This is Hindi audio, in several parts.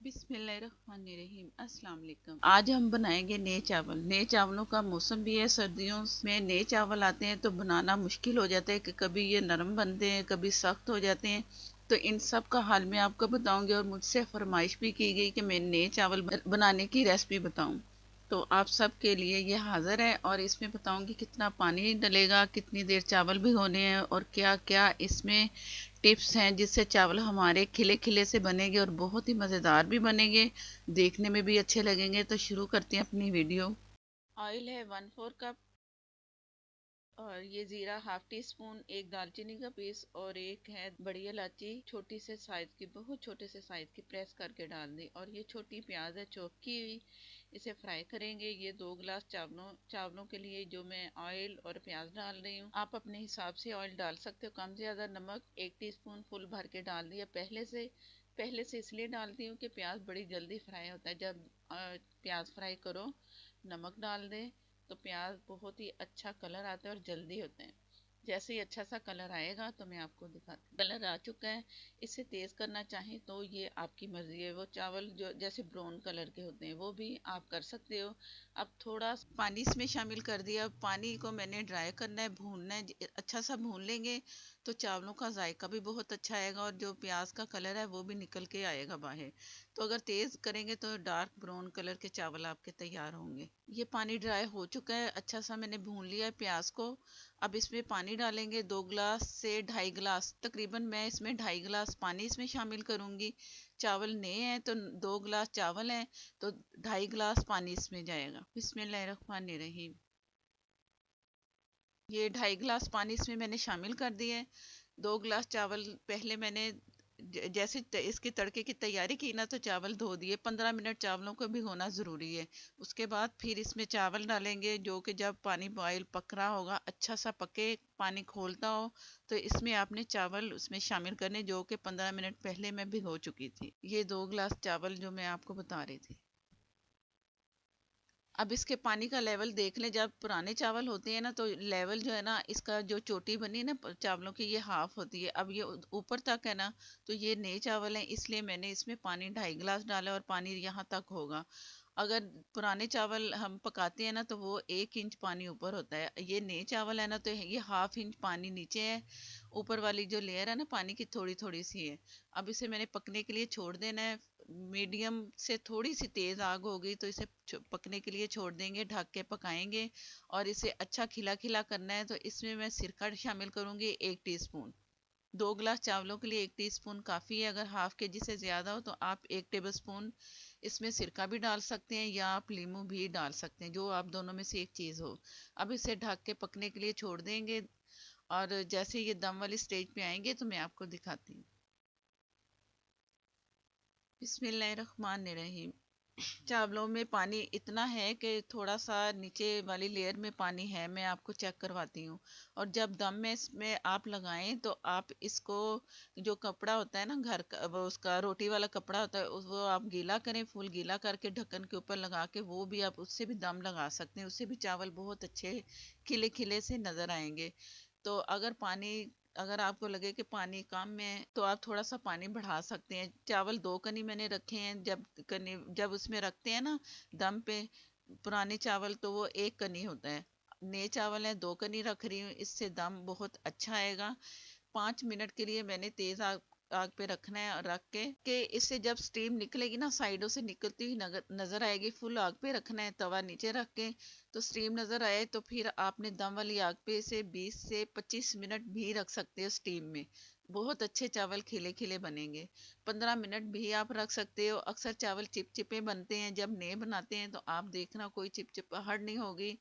बिस्मिल्लाहिर्रहमानिर्रहीम। अस्सलाम वालेकुम। आज हम बनाएंगे नए चावल। नए चावलों का मौसम भी है, सर्दियों में नए चावल आते हैं तो बनाना मुश्किल हो जाता है कि कभी ये नरम बनते हैं, कभी सख्त हो जाते हैं। तो इन सब का हाल मैं आपको बताऊंगी और मुझसे फरमाइश भी की गई कि मैं नए चावल बनाने की रेसिपी बताऊं। तो आप सब के लिए ये हाजिर है और इसमें बताऊंगी कितना पानी डलेगा, कितनी देर चावल भिगोने हैं और क्या क्या इसमें टिप्स हैं जिससे चावल हमारे खिले खिले से बनेंगे और बहुत ही मज़ेदार भी बनेंगे, देखने में भी अच्छे लगेंगे। तो शुरू करते हैं अपनी वीडियो। ऑयल है 1/4 कप और ये ज़ीरा हाफ टी स्पून, एक दालचीनी का पीस और एक है बड़ी इलायची छोटी से साइज़ की, बहुत छोटे से साइज़ की, प्रेस करके डाल दी। और ये छोटी प्याज है चॉप की हुई, इसे फ्राई करेंगे। ये 2 गिलास चावलों चावलों के लिए जो मैं ऑयल और प्याज डाल रही हूँ, आप अपने हिसाब से ऑयल डाल सकते हो, कम ज़्यादा। नमक 1 टीस्पून फुल भर के डाल दिया। पहले से इसलिए डालती हूँ कि प्याज बड़ी जल्दी फ्राई होता है। जब प्याज फ्राई करो, नमक डाल दें तो प्याज बहुत ही अच्छा कलर आता है और जल्दी होते हैं। जैसे ही अच्छा सा कलर आएगा तो मैं आपको दिखाती हूँ। कलर आ चुका है। इसे तेज़ करना चाहें तो ये आपकी मर्ज़ी है। वो चावल जो जैसे ब्राउन कलर के होते हैं वो भी आप कर सकते हो। अब थोड़ा पानी इसमें शामिल कर दिया। पानी को मैंने ड्राई करना है, भूनना है। अच्छा सा भून लेंगे तो चावलों का जायका भी बहुत अच्छा आएगा और जो प्याज का कलर है वो भी निकल के आएगा बाहर। तो अगर तेज़ करेंगे तो डार्क ब्राउन कलर के चावल आपके तैयार होंगे। ये पानी ड्राई हो चुका है, अच्छा सा मैंने भून लिया है प्याज को। अब इसमें पानी डालेंगे, 2 गिलास से 2.5 गिलास तकरीबन। मैं इसमें 2.5 गिलास पानी इसमें शामिल करूंगी। चावल नए हैं तो 2 गिलास चावल हैं तो 2.5 गिलास पानी इसमें जाएगा। बिस्मिल्लाहिर्रहमानिर्रहीम। ये 2.5 गिलास पानी इसमें मैंने शामिल कर दिए हैं। 2 गिलास चावल पहले मैंने जैसे इसके तड़के की तैयारी की ना तो चावल धो दिए। 15 मिनट चावलों को भिगोना ज़रूरी है। उसके बाद फिर इसमें चावल डालेंगे जो कि जब पानी बॉयल पक रहा होगा, अच्छा सा पके, पानी खोलता हो, तो इसमें आपने चावल उसमें शामिल करने जो कि 15 मिनट पहले मैं भिगो चुकी थी। ये 2 गिलास चावल जो मैं आपको बता रही थी। अब इसके पानी का लेवल देख लें। जब पुराने चावल होते हैं ना तो लेवल जो है ना, इसका जो चोटी बनी ना चावलों की, ये हाफ होती है। अब ये ऊपर तक है ना, तो ये नए चावल हैं इसलिए मैंने इसमें पानी 2.5 गिलास डाला और पानी यहाँ तक होगा। अगर पुराने चावल हम पकाते हैं ना तो वो 1 इंच पानी ऊपर होता है। ये नए चावल है ना तो ये हाफ इंच पानी नीचे है। ऊपर वाली जो लेयर है ना पानी की, थोड़ी थोड़ी सी है। अब इसे मैंने पकने के लिए छोड़ देना है। मीडियम से थोड़ी सी तेज़ आग होगी तो इसे पकने के लिए छोड़ देंगे, ढक के पकाएंगे। और इसे अच्छा खिला खिला करना है तो इसमें मैं सिरका शामिल करूँगी 1 टीस्पून। 2 गिलास चावलों के लिए 1 टीस्पून काफ़ी है। अगर हाफ के जी से ज़्यादा हो तो आप 1 टेबल स्पून इसमें सिरका भी डाल सकते हैं या आप लीमू भी डाल सकते हैं, जो आप दोनों में से एक चीज़ हो। अब इसे ढक के पकने के लिए छोड़ देंगे और जैसे ये दम वाली स्टेज पे आएंगे तो मैं आपको दिखाती हूँ। बिस्मिल्लाहिर्रहमानिर्रहीम। चावलों में पानी इतना है कि थोड़ा सा नीचे वाली लेयर में पानी है, मैं आपको चेक करवाती हूँ। और जब दम में इसमें आप लगाएं तो आप इसको, जो कपड़ा होता है ना घर का, वो उसका रोटी वाला कपड़ा होता है, वो आप गीला करें, फुल गीला करके ढक्कन के ऊपर लगा के, वो भी आप उससे भी दम लगा सकते हैं। उससे भी चावल बहुत अच्छे खिले खिले से नज़र आएंगे। तो अगर आपको लगे कि पानी कम है तो आप थोड़ा सा पानी बढ़ा सकते हैं। चावल 2 कनी मैंने रखे हैं। जब उसमें रखते हैं ना दम पे, पुराने चावल तो वो 1 कनी होता है। नए चावल है 2 कनी रख रही हूँ, इससे दम बहुत अच्छा आएगा। 5 मिनट के लिए मैंने तेज आग आग पे रखना है और रख के इससे जब स्टीम निकलेगी ना, साइडों से निकलती हुई नजर आएगी। फुल आग पे रखना है, तवा नीचे रख के, तो स्टीम नजर आए तो फिर आपने दम वाली आग पे इसे 20 से 25 मिनट भी रख सकते हो स्टीम में। बहुत अच्छे चावल खिले खिले बनेंगे। 15 मिनट भी आप रख सकते हो। अक्सर चावल चिपचिपे बनते हैं, जब नए बनाते हैं तो आप देखना कोई चिपचिपाहट नहीं होगी,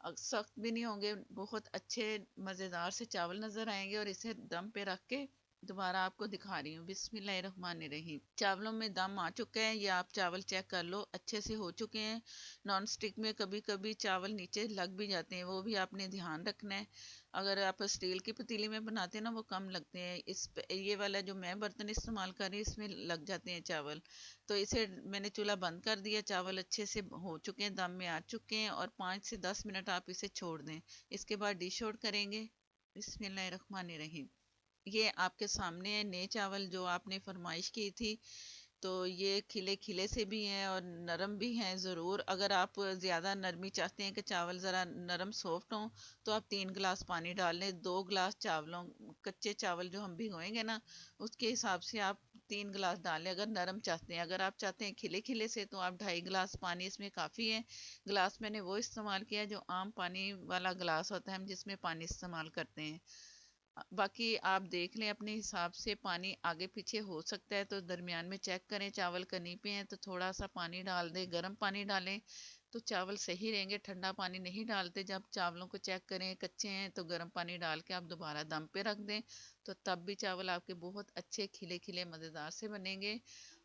सख्त भी नहीं होंगे, बहुत अच्छे मज़ेदार से चावल नज़र आएंगे। और इसे दम पे रख के दोबारा आपको दिखा रही हूँ। बिस्मिल्लाहिर्रहमानिर्रहीम। चावलों में दम आ चुका है, ये आप चावल चेक कर लो, अच्छे से हो चुके हैं। नॉन स्टिक में कभी कभी चावल नीचे लग भी जाते हैं, वो भी आपने ध्यान रखना है। अगर आप स्टील की पतीली में बनाते हैं ना वो कम लगते हैं। ये वाला जो मैं बर्तन इस्तेमाल कर रही हूँ इसमें लग जाते हैं चावल। तो इसे मैंने चूल्हा बंद कर दिया। चावल अच्छे से हो चुके हैं, दम में आ चुके हैं और 5 से 10 मिनट आप इसे छोड़ दें। इसके बाद डिश आउट करेंगे। बिस्मिल्लाहिर्रहमानिर्रहीम। ये आपके सामने है नए चावल जो आपने फरमाइश की थी। तो ये खिले खिले से भी हैं और नरम भी हैं ज़रूर। अगर आप ज़्यादा नरमी चाहते हैं कि चावल ज़रा नरम सॉफ्ट हों तो आप 3 गिलास पानी डाल लें। 2 गिलास चावलों, कच्चे चावल जो हम भिगोएंगे ना, उसके हिसाब से आप 3 गिलास डालें अगर नरम चाहते हैं। अगर आप चाहते हैं खिले खिले से तो आप 2.5 गिलास पानी इसमें काफ़ी है। गिलास मैंने वो इस्तेमाल किया जो आम पानी वाला गिलास होता है, हम जिसमें पानी इस्तेमाल करते हैं। बाकी आप देख लें अपने हिसाब से, पानी आगे पीछे हो सकता है तो दरमियान में चेक करें। चावल कनी पे हैं तो थोड़ा सा पानी डाल दें, गर्म पानी डालें तो चावल सही रहेंगे। ठंडा पानी नहीं डालते। जब चावलों को चेक करें कच्चे हैं तो गर्म पानी डाल के आप दोबारा दम पे रख दें, तो तब भी चावल आपके बहुत अच्छे खिले खिले मज़ेदार से बनेंगे।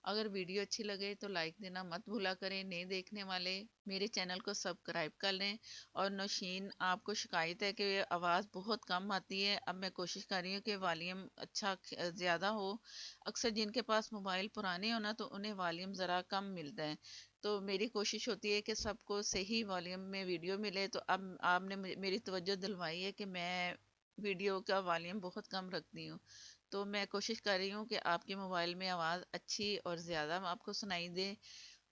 अगर वीडियो अच्छी लगे तो लाइक देना मत भूला करें। नए देखने वाले मेरे चैनल को सब्सक्राइब कर लें। और नौशीन, आपको शिकायत है कि आवाज़ बहुत कम आती है। अब मैं कोशिश कर रही हूँ कि वॉल्यूम अच्छा ज़्यादा हो। अक्सर जिनके पास मोबाइल पुराने हो ना तो उन्हें वॉल्यूम ज़रा कम मिलता है। तो मेरी कोशिश होती है कि सबको सही वॉल्यूम में वीडियो मिले। तो अब आपने मेरी तवज्जो दिलवाई है कि मैं वीडियो का वॉल्यूम बहुत कम रखती हूँ। तो मैं कोशिश कर रही हूँ कि आपके मोबाइल में आवाज़ अच्छी और ज़्यादा आपको सुनाई दे।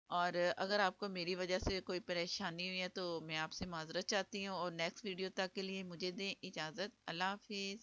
और अगर आपको मेरी वजह से कोई परेशानी हुई है तो मैं आपसे माज़रत चाहती हूँ। और नेक्स्ट वीडियो तक के लिए मुझे दें इजाज़त। अल्लाह हाफिज़।